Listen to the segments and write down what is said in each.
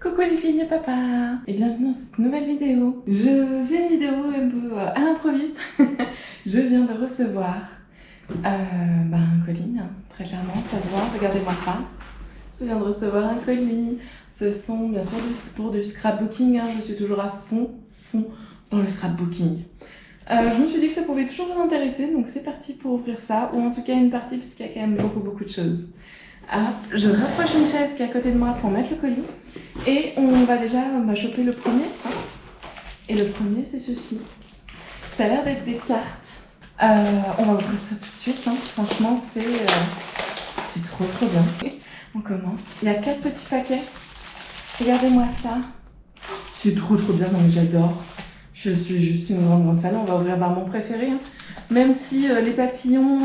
Coucou les filles et papa et bienvenue dans cette nouvelle vidéo. Je fais une vidéo un peu à l'improviste. Je viens de recevoir un colis, hein, très clairement, ça se voit, regardez-moi ça. Je viens de recevoir un colis. Ce sont bien sûr pour du scrapbooking, hein. Je suis toujours à fond dans le scrapbooking. Je me suis dit que ça pouvait toujours vous intéresser, donc c'est parti pour ouvrir ça, ou en tout cas une partie puisqu'il y a quand même beaucoup de choses. Hop, je rapproche une chaise qui est à côté de moi pour mettre le colis. Et on va déjà choper le premier. Et le premier, c'est ceci. Ça a l'air d'être des cartes. On va ouvrir ça tout de suite. Hein. Franchement, c'est trop bien. On commence. Il y a 4 petits paquets. Regardez-moi ça. C'est trop bien. Non, mais j'adore. Je suis juste une grande fan. On va ouvrir mon préféré. Hein. Même si les papillons...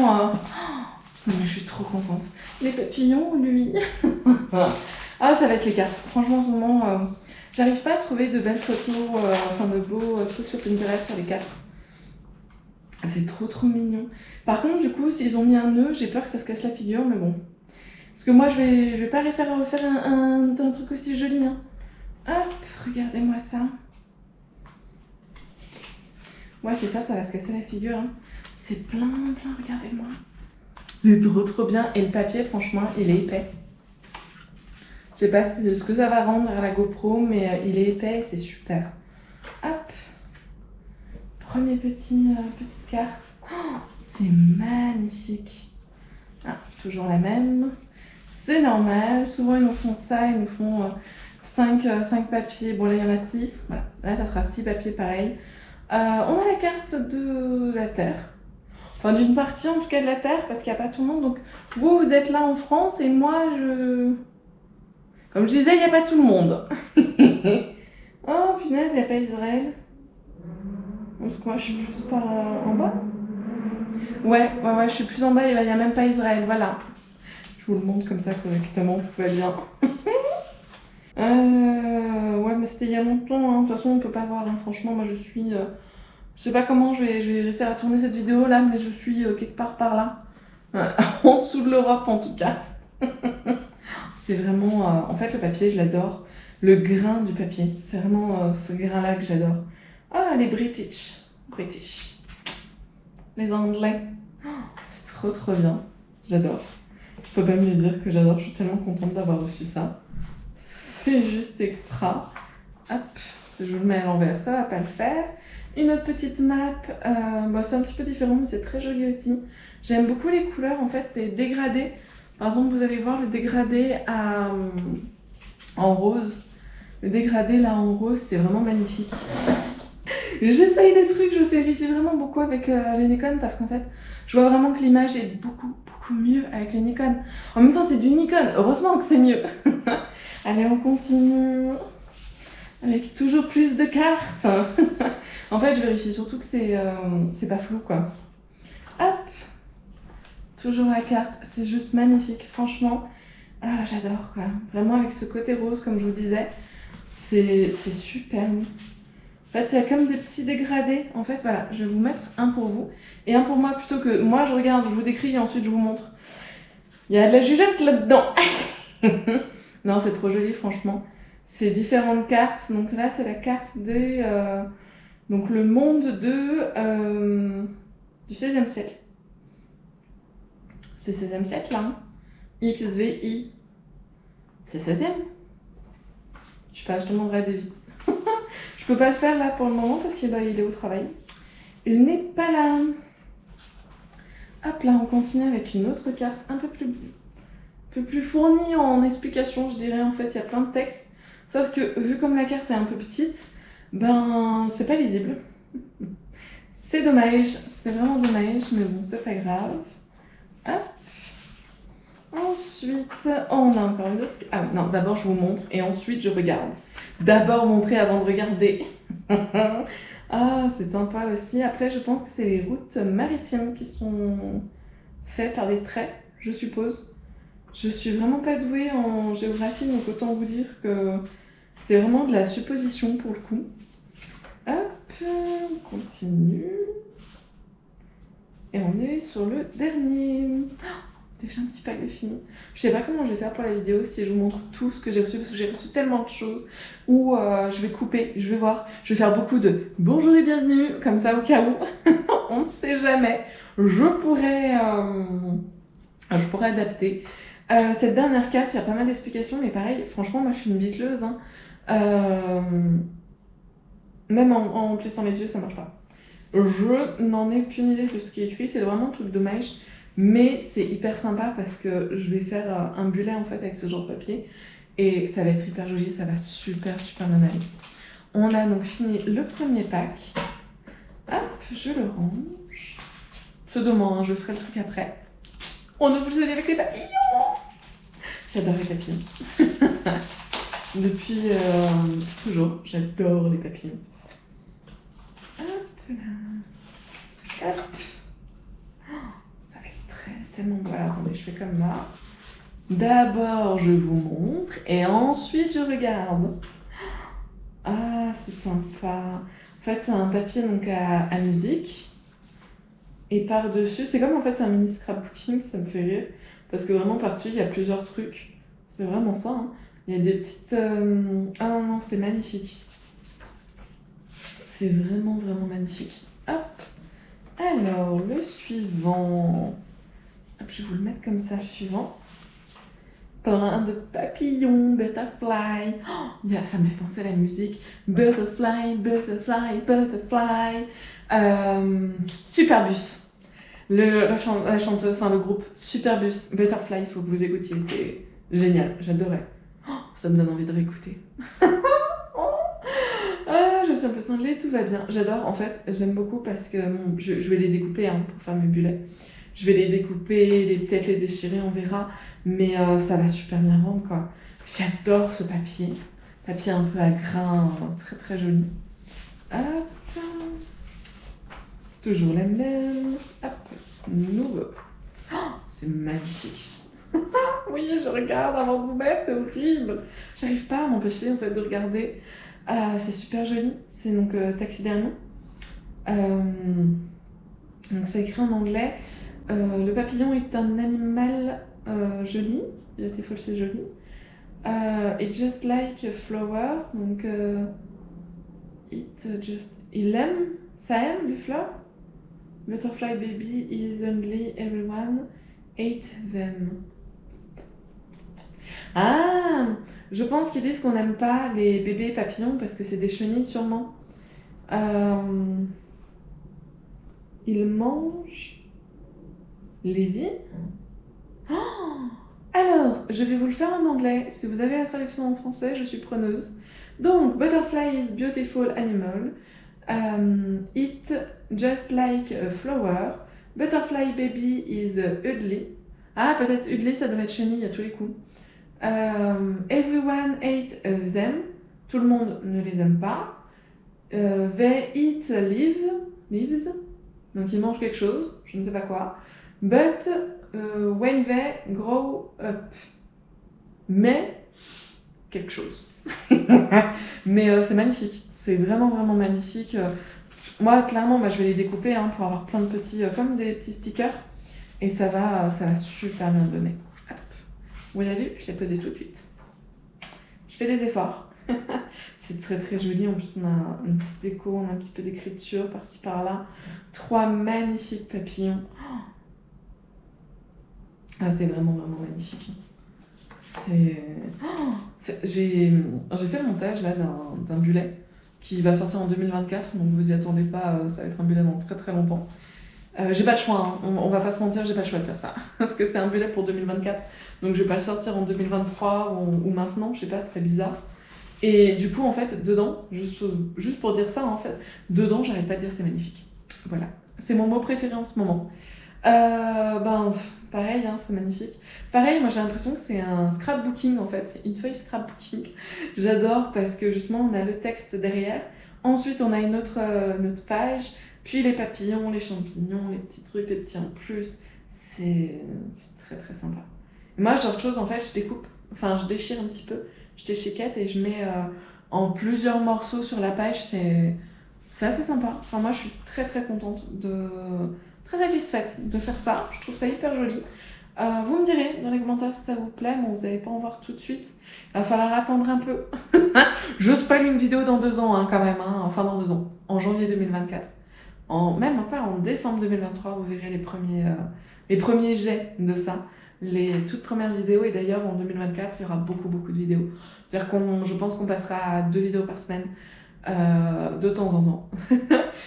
je suis trop contente. Les papillons, lui. Ah, ça va être les cartes. Franchement, en ce moment, j'arrive pas à trouver de belles photos, de beaux trucs sur Pinterest sur les cartes. C'est trop mignon. Par contre, du coup, s'ils ont mis un nœud, j'ai peur que ça se casse la figure, mais bon. Parce que moi, je vais pas réussir à refaire un truc aussi joli. Hein. Hop, regardez-moi ça. Ouais, c'est ça, ça va se casser la figure. Hein. C'est plein, regardez-moi. C'est trop bien. Et le papier, franchement, il est épais. Je sais pas ce que ça va rendre à la GoPro, mais il est épais et c'est super. Hop. Premier petite carte. Oh, c'est magnifique. Ah, toujours la même. C'est normal. Souvent, ils nous font ça. Ils nous font 5 papiers. Bon, là, il y en a 6. Voilà. Là, ça sera 6 papiers pareil. On a la carte de la Terre. Enfin, d'une partie, en tout cas, de la Terre, parce qu'il n'y a pas tout le monde. Donc, vous êtes là en France et moi, Comme je disais, il n'y a pas tout le monde. Oh, punaise, il n'y a pas Israël. Parce que moi, je suis plus par en bas. Ouais, je suis plus en bas, il n'y a même pas Israël, voilà. Je vous le montre comme ça correctement, tout va bien. Ouais, mais c'était il y a longtemps, hein. De toute façon, on peut pas voir, hein. Franchement, moi, je suis... Je sais pas comment je vais réussir à tourner cette vidéo, là, mais je suis quelque part par là. En dessous de l'Europe, en tout cas. C'est vraiment... en fait, le papier, je l'adore. Le grain du papier, c'est vraiment ce grain-là que j'adore. Ah, les British. Les Anglais. Oh, c'est trop bien. J'adore. Je peux pas me dire que j'adore. Je suis tellement contente d'avoir reçu ça. C'est juste extra. Hop, si je vous le mets à l'envers, ça va pas le faire. Une autre petite map. C'est un petit peu différent, mais c'est très joli aussi. J'aime beaucoup les couleurs, en fait, les dégradés. Par exemple, vous allez voir le dégradé en rose. Le dégradé là en rose, c'est vraiment magnifique. J'essaye des trucs, je vérifie vraiment beaucoup avec les Nikon parce qu'en fait, je vois vraiment que l'image est beaucoup mieux avec les Nikon. En même temps, c'est du Nikon, heureusement que c'est mieux. Allez, on continue avec toujours plus de cartes. En fait, je vérifie surtout que c'est pas flou, quoi. Hop, toujours la carte, c'est juste magnifique, franchement. Ah, j'adore, quoi. Vraiment avec ce côté rose, comme je vous disais, c'est super. En fait, il y a comme des petits dégradés. En fait, voilà, je vais vous mettre un pour vous et un pour moi plutôt que moi je regarde, je vous décris et ensuite je vous montre. Il y a de la jugeote là-dedans. Non, c'est trop joli, franchement. C'est différentes cartes. Donc là, c'est la carte donc le monde du 16e siècle. C'est 16e siècle là. Hein. XVI. C'est 16e. Je sais pas, je te demanderai des vies. Je peux pas le faire là pour le moment parce qu'il est au travail. Il n'est pas là. Hop là, on continue avec une autre carte un peu plus fournie en explication, je dirais. En fait, il y a plein de textes. Sauf que vu comme la carte est un peu petite, c'est pas lisible. C'est dommage, c'est vraiment dommage, mais bon, c'est pas grave. Hop. Ensuite, on a encore une autre. Ah oui, non, d'abord je vous montre et ensuite je regarde. D'abord montrer avant de regarder. Ah, c'est sympa aussi. Après, je pense que c'est les routes maritimes qui sont faites par des traits, je suppose. Je suis vraiment pas douée en géographie, donc autant vous dire que c'est vraiment de la supposition pour le coup. Hop, on continue. Et on est sur le dernier. déjà un petit pack de fini. Je sais pas comment je vais faire pour la vidéo, si je vous montre tout ce que j'ai reçu, parce que j'ai reçu tellement de choses, ou je vais couper, je vais voir, je vais faire beaucoup de bonjour et bienvenue, comme ça au cas où, on ne sait jamais, je pourrais adapter. Cette dernière carte, il y a pas mal d'explications, mais pareil, franchement, moi je suis une bitleuse, hein. Même en plissant les yeux, ça marche pas. Je n'en ai aucune idée de ce qui est écrit, c'est vraiment un truc dommage, mais c'est hyper sympa parce que je vais faire un bullet en fait avec ce genre de papier et ça va être hyper joli, ça va super bien aller. On a donc fini le premier pack. Hop, je le range. Pseudoment, hein, je ferai le truc après. On ouvre le avec les papillons. J'adore les papillons. Depuis toujours, j'adore les papillons. Hop là. Hop. Ça va être tellement beau. Alors, attendez, je fais comme là. D'abord, je vous montre et ensuite, je regarde. Ah, c'est sympa. En fait, c'est un papier donc à musique. Et par-dessus, c'est comme en fait un mini scrapbooking, ça me fait rire. Parce que vraiment, par-dessus, il y a plusieurs trucs. C'est vraiment ça, hein. Il y a des petites... Ah non, c'est magnifique. C'est vraiment magnifique. Hop. Alors, le suivant. Hop, je vais vous le mettre comme ça, le suivant. Plein de papillons, butterfly. Oh, ça me fait penser à la musique. Butterfly, butterfly, butterfly. Superbus. La chanteuse, enfin le groupe Superbus, Butterfly, il faut que vous écoutiez, c'est génial, j'adorais. Oh, ça me donne envie de réécouter. Ah, je suis un peu cinglée, tout va bien. J'adore, en fait, j'aime beaucoup parce que je vais les découper hein, pour faire mes bullets. Je vais les découper, peut-être les déchirer, on verra. Mais ça va super bien rendre, quoi. J'adore ce papier. Papier un peu à grains, très joli. Hop. Toujours la même. Hop. Nouveau. Oh, c'est magnifique. Oui, je regarde avant de vous mettre, c'est horrible. J'arrive pas à m'empêcher en fait de regarder. C'est super joli. C'est donc taxidermie. Donc c'est écrit en anglais. Le papillon est un animal joli. Beautiful, c'est joli. It's just like a flower. Donc il aime, ça aime les fleurs. Butterfly baby is only everyone ate them. Ah, je pense qu'ils disent qu'on n'aime pas les bébés papillons parce que c'est des chenilles sûrement. Ils mangent les vies. Oh, alors, je vais vous le faire en anglais. Si vous avez la traduction en français, je suis preneuse. Donc, butterfly is beautiful animal. It just like a flower. Butterfly baby is ugly. Ah, peut-être ugly, ça doit être chenille à tous les coups. Everyone ate them. Tout le monde ne les aime pas. They eat leaves. Donc ils mangent quelque chose, je ne sais pas quoi. But when they grow up. Mais quelque chose. Mais c'est magnifique. C'est vraiment magnifique. Moi, clairement, je vais les découper hein, pour avoir plein de petits, comme des petits stickers. Et ça va super bien donner. Hop. Vous l'avez vu, je l'ai posé tout de suite. Je fais des efforts. C'est très joli. En plus, on a une petite déco, on a un petit peu d'écriture par-ci par-là. 3 magnifiques papillons. Ah, c'est vraiment magnifique. J'ai fait le montage là d'un bullet qui va sortir en 2024, donc vous y attendez pas, ça va être un bullet dans très longtemps. J'ai pas le choix, hein. On va pas se mentir, j'ai pas le choix de faire ça. Parce que c'est un bullet pour 2024, donc je vais pas le sortir en 2023 ou maintenant, je sais pas, ce serait bizarre. Et du coup, en fait, dedans, juste pour dire ça, en fait, dedans, j'arrive pas à dire c'est magnifique. Voilà, c'est mon mot préféré en ce moment. Pareil, hein, c'est magnifique. Pareil, moi j'ai l'impression que c'est un scrapbooking en fait, c'est une feuille scrapbooking. J'adore parce que justement on a le texte derrière, ensuite on a une autre page, puis les papillons, les champignons, les petits trucs, les petits en plus. C'est très sympa. Et moi, genre de choses, en fait, je déchire un petit peu, je déchiquette et je mets en plusieurs morceaux sur la page, c'est assez sympa. Enfin, moi je suis très contente très satisfaite de faire ça, je trouve ça hyper joli. Vous me direz dans les commentaires si ça vous plaît, mais vous n'allez pas en voir tout de suite. Il va falloir attendre un peu. Je spoil une vidéo dans 2 ans hein, quand même, hein. Enfin dans 2 ans, en janvier 2024. Même pas en décembre 2023, vous verrez les premiers jets de ça. Les toutes premières vidéos, et d'ailleurs en 2024, il y aura beaucoup de vidéos. C'est-à-dire je pense qu'on passera à 2 vidéos par semaine, de temps en temps.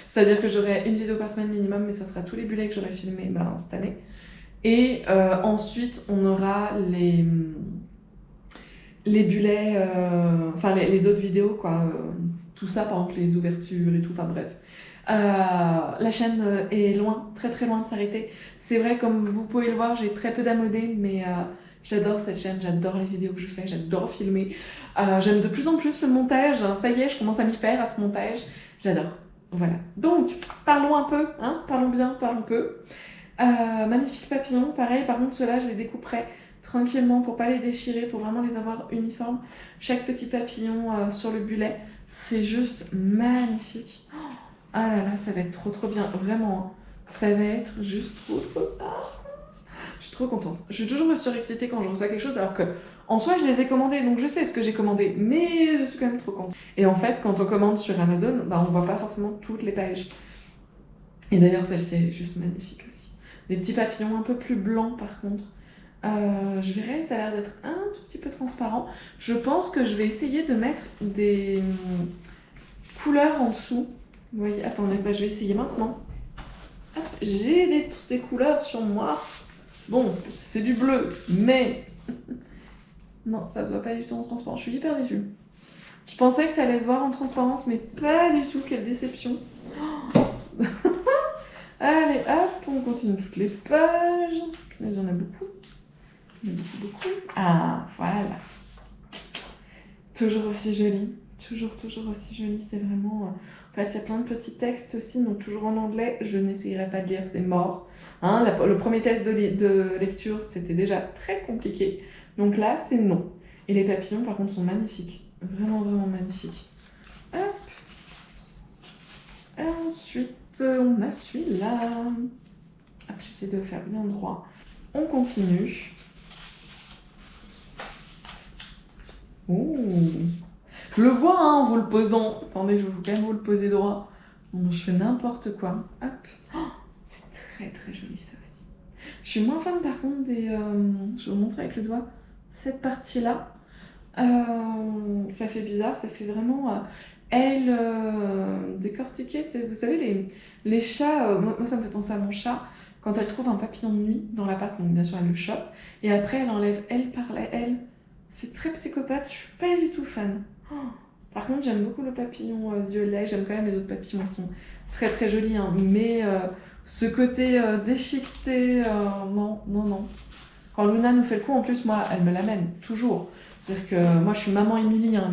C'est-à-dire que j'aurai une vidéo par semaine minimum, mais ça sera tous les bullets que j'aurai filmés cette année. Et ensuite, on aura les bullets, enfin les autres vidéos, quoi. Tout ça, par exemple, les ouvertures et tout, enfin bref. La chaîne est loin, très loin de s'arrêter. C'est vrai, comme vous pouvez le voir, j'ai très peu d'abonnés, mais j'adore cette chaîne, j'adore les vidéos que je fais, j'adore filmer. J'aime de plus en plus le montage, hein, ça y est, je commence à m'y faire à ce montage. J'adore. Voilà. Donc, parlons un peu, hein, parlons bien, parlons peu. Magnifique papillon, pareil, par contre ceux-là je les découperai tranquillement pour pas les déchirer, pour vraiment les avoir uniformes. Chaque petit papillon sur le bulet, c'est juste magnifique. Ah là là, ça va être trop bien, vraiment, hein. Ça va être juste trop bien. Je suis trop contente. Je suis toujours surexcitée quand je reçois quelque chose, alors que en soi je les ai commandés, donc je sais ce que j'ai commandé, mais je suis quand même trop contente. Et en fait, quand on commande sur Amazon, on voit pas forcément toutes les pages. Et d'ailleurs, celle-ci est juste magnifique aussi. Des petits papillons un peu plus blancs par contre. Je verrai, ça a l'air d'être un tout petit peu transparent. Je pense que je vais essayer de mettre des couleurs en dessous. Vous voyez, attendez, je vais essayer maintenant. Hop, j'ai des couleurs sur moi. Bon, c'est du bleu, mais... non, ça se voit pas du tout en transparent. Je suis hyper déçue. Je pensais que ça allait se voir en transparence, mais pas du tout. Quelle déception. Allez, hop, on continue toutes les pages. Il y en a beaucoup. Beaucoup. Ah, voilà. Toujours aussi joli. Toujours aussi joli. C'est vraiment... En fait, il y a plein de petits textes aussi, donc toujours en anglais. Je n'essayerai pas de lire, c'est mort. Hein, le premier test de lecture, c'était déjà très compliqué. Donc là, c'est non. Et les papillons, par contre, sont magnifiques. Vraiment magnifiques. Hop. Et ensuite, on a celui-là. J'essaie de faire bien droit. On continue. Ouh. Je le vois hein, en vous le posant. Attendez, je vais quand même vous le poser droit. Bon, je fais n'importe quoi. Hop. Oh, c'est très joli ça aussi. Je suis moins fan par contre des... je vais vous montrer avec le doigt. Cette partie-là. Ça fait bizarre. Ça fait vraiment... aile décortiquée. Vous savez, les chats... moi, ça me fait penser à mon chat. Quand elle trouve un papillon de nuit dans l'appart, donc bien sûr elle le chope. Et après, elle enlève aile par aile. C'est très psychopathe. Je suis pas du tout fan. Oh. Par contre, j'aime beaucoup le papillon violet. J'aime quand même les autres papillons, ils sont très jolis. Hein. Mais ce côté déchiqueté, non. Quand Luna nous fait le coup, en plus, moi, elle me l'amène toujours. C'est-à-dire que moi, je suis maman Émilie hein,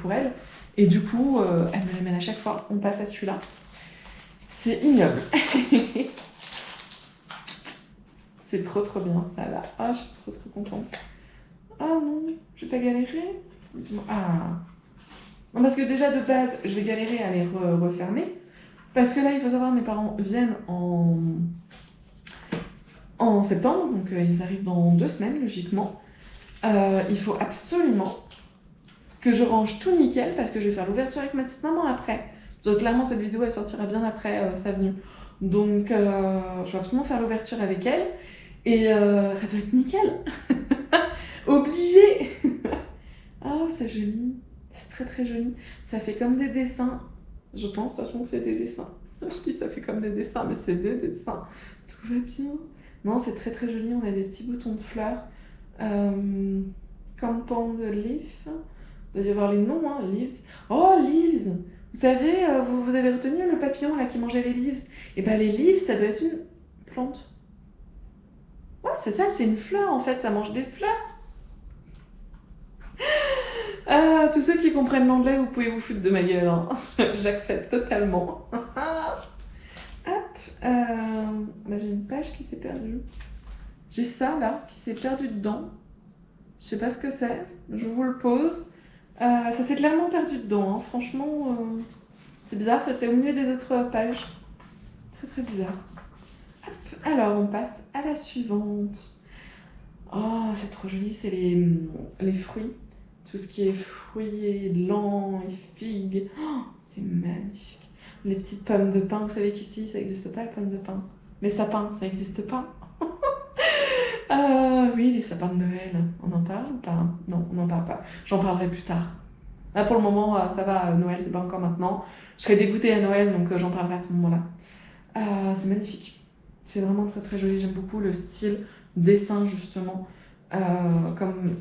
pour elle. Et du coup, elle me l'amène à chaque fois. On passe à celui-là. C'est ignoble. C'est trop bien, ça, là. Ah, je suis trop contente. Ah non, je vais pas galérer. Ah. Non, parce que déjà, de base, je vais galérer à les refermer. Parce que là, il faut savoir, mes parents viennent en septembre. Donc, ils arrivent dans 2 semaines, logiquement. Il faut absolument que je range tout nickel. Parce que je vais faire l'ouverture avec ma petite maman après. Donc, clairement, cette vidéo, elle sortira bien après sa venue. Donc, je vais absolument faire l'ouverture avec elle. Et ça doit être nickel. Obligé. Oh, c'est joli. C'est très joli. Ça fait comme des dessins. Je pense, ça se trouve que c'est des dessins. Je dis ça fait comme des dessins, mais c'est des dessins. Tout va bien. Non, c'est très joli. On a des petits boutons de fleurs. Compound leaf. Il doit y avoir les noms, hein. Leaves. Oh, leaves. Vous savez, vous avez retenu le papillon là qui mangeait les leaves. Et ben les leaves, ça doit être une plante. Ouais, c'est ça, c'est une fleur en fait. Ça mange des fleurs. Ah, tous ceux qui comprennent l'anglais, vous pouvez vous foutre de ma gueule. Hein. J'accepte totalement. Hop. J'ai une page qui s'est perdue. J'ai ça là, qui s'est perdu dedans. Je sais pas ce que c'est. Je vous le pose. Ça s'est clairement perdu dedans. Hein. Franchement, c'est bizarre. C'était au milieu des autres pages. Très bizarre. Hop. Alors, on passe à la suivante. c'est trop joli, c'est les fruits. Tout ce qui est fruits et blancs et figues. Oh, c'est magnifique. Les petites pommes de pin, vous savez qu'ici, ça n'existe pas, les pommes de pin. Les sapins, ça n'existe pas. Oui, les sapins de Noël, on en parle ou pas? Non, on n'en parle pas. J'en parlerai plus tard. Là, pour le moment, ça va, Noël, c'est pas encore maintenant. Je serai dégoûtée à Noël, donc j'en parlerai à ce moment-là. C'est magnifique. C'est vraiment très très joli. J'aime beaucoup le style dessin, justement. Comme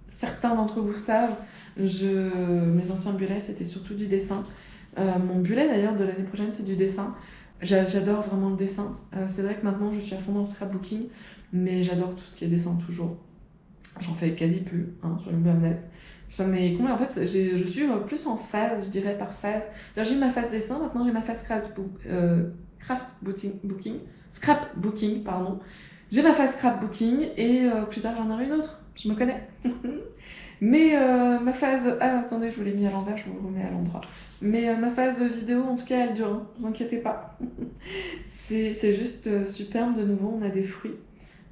certains d'entre vous savent, mes anciens bullets, c'était surtout du dessin. Mon bullet, d'ailleurs, de l'année prochaine, c'est du dessin. J'adore vraiment le dessin. C'est vrai que maintenant, je suis à fond dans le scrapbooking, mais j'adore tout ce qui est dessin, toujours. J'en fais quasi plus, hein, sur le net. Ça m'est en fait, je suis plus en phase, je dirais, par phase. J'ai eu ma phase dessin, maintenant j'ai ma phase scrapbooking, pardon. J'ai ma phase scrapbooking et plus tard j'en aurai une autre, je me connais. Mais ma phase... Ah, attendez, je vous l'ai mis à l'envers, je vous le remets à l'endroit. Mais ma phase vidéo, en tout cas, elle dure, hein, ne vous inquiétez pas. C'est juste superbe, de nouveau, on a des fruits.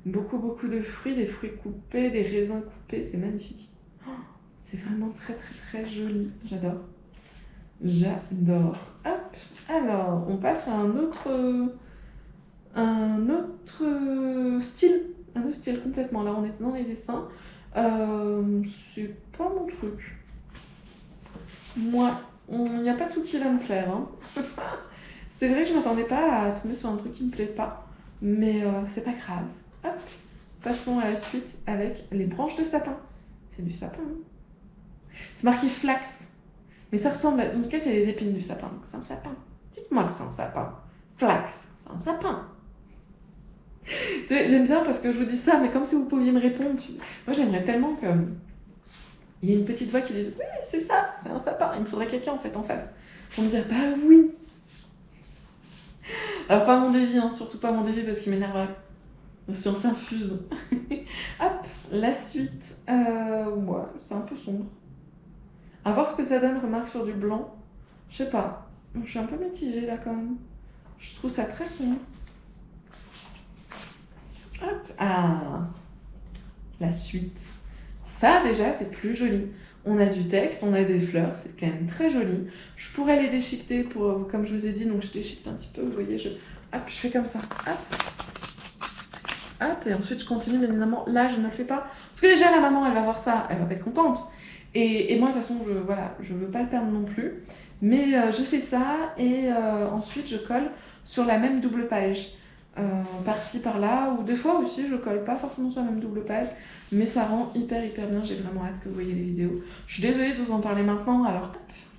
Beaucoup de fruits, des fruits coupés, des raisins coupés, c'est magnifique. Oh, c'est vraiment très très très joli, j'adore. J'adore. Hop, alors on passe à un autre style complètement. Là on est dans les dessins. C'est pas mon truc. Moi, il n'y a pas tout qui va me plaire. Hein. C'est vrai que je m'attendais pas à tomber sur un truc qui me plaît pas, mais c'est pas grave. Hop, passons à la suite avec les branches de sapin. C'est du sapin. Hein. C'est marqué flax. Mais ça ressemble à... En tout cas, c'est les épines du sapin. Donc c'est un sapin. Dites-moi que c'est un sapin. Flax, c'est un sapin. J'aime bien parce que je vous dis ça, mais comme si vous pouviez me répondre. Moi, j'aimerais tellement que... Il y ait une petite voix qui dise « Oui, c'est ça, c'est un sapin. » Il me faudrait quelqu'un en fait en face pour me dire « Bah oui !» Alors pas mon dévi, hein, surtout pas mon dévi parce qu'il m'énerverait. La science s'infuse. Hop, la suite. Ouais, c'est un peu sombre. À voir ce que ça donne, remarque sur du blanc. Je sais pas. Je suis un peu mitigée là quand même. Je trouve ça très sombre. Hop. Ah, la suite. Ça déjà, c'est plus joli. On a du texte, on a des fleurs, c'est quand même très joli. Je pourrais les déchiqueter pour, comme je vous ai dit, donc je déchiquete un petit peu, vous voyez, hop, je fais comme ça. Hop. Hop, et ensuite je continue, bien évidemment. Là, je ne le fais pas. Parce que déjà, la maman, elle va voir ça, elle va pas être contente. Et moi, de toute façon, je veux pas le perdre non plus. Mais je fais ça et ensuite, je colle sur la même double page. Par-ci, par-là. Ou des fois aussi, je colle pas forcément sur la même double page. Mais ça rend hyper bien. J'ai vraiment hâte que vous voyez les vidéos. Je suis désolée de vous en parler maintenant. Alors, hop,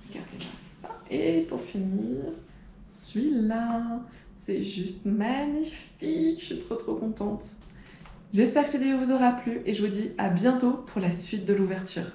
regardez-moi ça. Et pour finir, celui-là. C'est juste magnifique, je suis trop contente. J'espère que cette vidéo vous aura plu et je vous dis à bientôt pour la suite de l'ouverture.